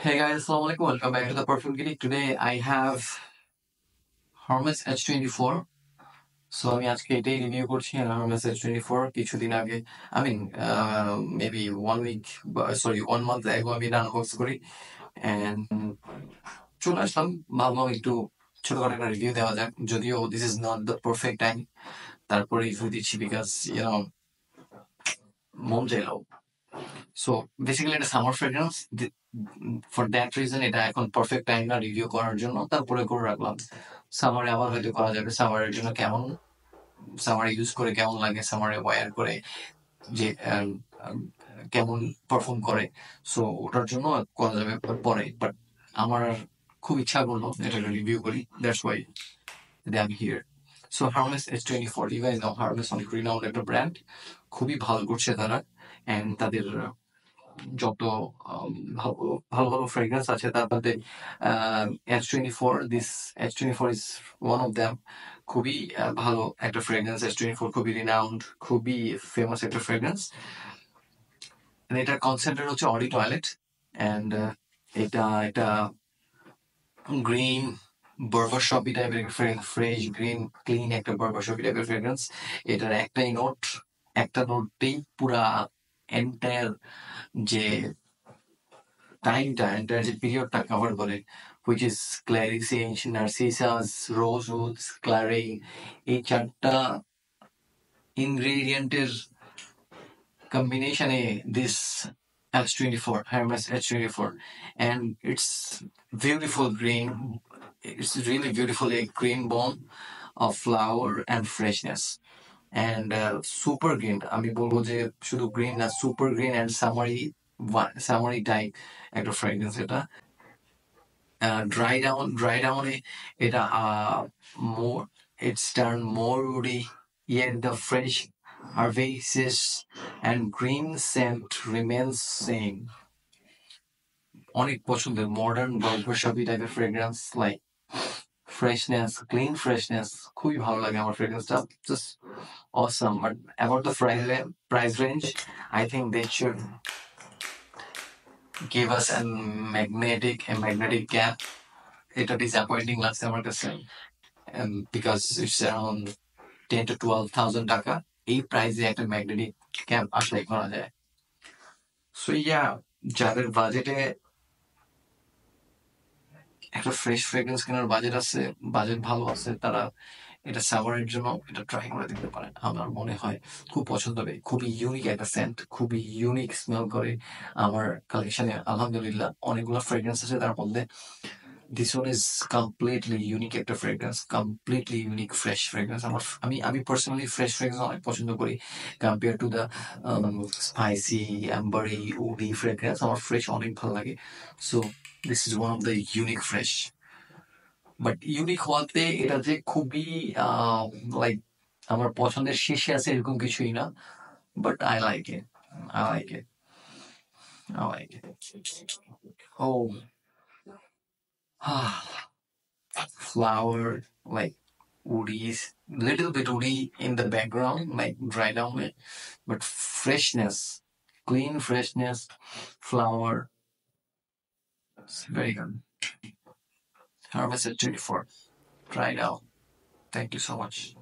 Hey guys, Assalamualaikum. Welcome back to the Perfume Clinic. Today I have Hermes H24. So আমি আজকে এটাই review করছি Hermes H24 কিছুদিন আগে maybe 1 week sorry 1 month ago আমি এটা আনবক্স করি and চলে আসলাম ভাবলাম একটু ছোটখাটো একটা রিভিউ দেওয়া যাক যদিও this is not the perfect time তারপরে রিভিউ দিচ্ছি বিকজ মন চাইলো সো বেসিক্যালি এটা summer fragrance for that reason এটা এখন পারফেক্ট টাইম না রিভিউ করার জন্য তারপরে করে রাখলাম সামারে আবার হয়তো করা যাবে সামারের জন্য কেমন সামারে ইউজ করে কেমন লাগে সামারে ওয়্যার করে যে কেমন পারফর্ম করে সো ওটার জন্য করা যাবে পরে বাট আমার খুব ইচ্ছা করলো এটা রিভিউ করি দ্যাটস ওয়াই আমি here so Hermes H24 you guys know Hermes অনেক রিনাউন্ড একটা ব্র্যান্ড খুবই ভালো করছে তারা এন্ড তাদের যত ভালো ভালো ভালো ফ্রেগ্রেন্স আছে তার মধ্যে H24 this H24 is one of them খুবই ভালো একটা ফ্রেগ্রেন্স H24 খুবই রিনাউন্ড খুবই ফেমাস একটা ফ্রেগ্রেন্স এটার কনসেপ্ট হচ্ছে অডি টয়লেট অ্যান্ড এটা একটা গ্রিন বার্বার শপি টাইপের ফ্রেশ গ্রিন ক্লিন একটা বার্বার শপি টাইপের ফ্রেগ্রেন্স এটার একটা নোটেই পুরা এন্টায়ার যে টাইমটা এন্টায়ার যে পিরিয়ডটা কভার করে হুইচ ইজ ক্ল্যারিসেন্স নার্সিসাস রোজউডস ক্লারিং এই চারটা ইনগ্রেডিয়েন্টের কম্বিনেশনে this H24 Hermes H24 and it's beautiful green it's really beautiful a green bone of flower and freshness and super green আমি বলবো যে শুধু গ্রিন না super green and summary type একটা ফ্রেগ্রেন্স এটা dry down এটা more it's turned more woody yet the fresh herbaceous and green scent remains same অনেক পছন্দের মডার্ন বার্বারশপি টাইপের fragrance like freshness clean freshness খুবই ভালো লাগে আমার ফ্রেগ্রেন্সটা just awesome but about the price range I think they should give us a magnetic gap এটা ডিসঅ্যাপয়েন্টিং লাগছে আমার কাছে বিকজ ইটস অ্যারাউন্ড 10 to 12,000 টাকা এই প্রাইসে একটা ম্যাগনেটিক ক্যাম্প আসলে করা যায় সো ইয়া যাদের বাজেটে একটা ফ্রেশ ফ্রেগ্রেন্স কেনার বাজেট ভালো আছে তারা এটা সামারের জন্য এটা ট্রাই করে দেখতে পারেন আমার মনে হয় খুব পছন্দ হবে খুবই ইউনিক একটা সেন্ট খুবই ইউনিক স্মেল করে আমার কালেকশনে আলহামদুলিল্লাহ অনেকগুলো ফ্রেগ্রেন্স আছে তার মধ্যে this one is completely unique একটা fragrance completely unique fresh fragrance আমি পার্সোনালি ফ্রেশ ফ্রেগ্রেন্স অনেক পছন্দ করি compare to the spicy ambery woody fragrance আমার ফ্রেশ অনেক ভালো লাগে so this is one of the unique fresh but unique হওয়াতে এটা যে খুবই লাইক আমার পছন্দের শীর্ষে আছে এরকম কিছুই না but I like it I like it I like it ও flower like woodies little bit woody in the background like dry down it but freshness clean freshness flower it's very good Harvest at 24 try it out thank you so much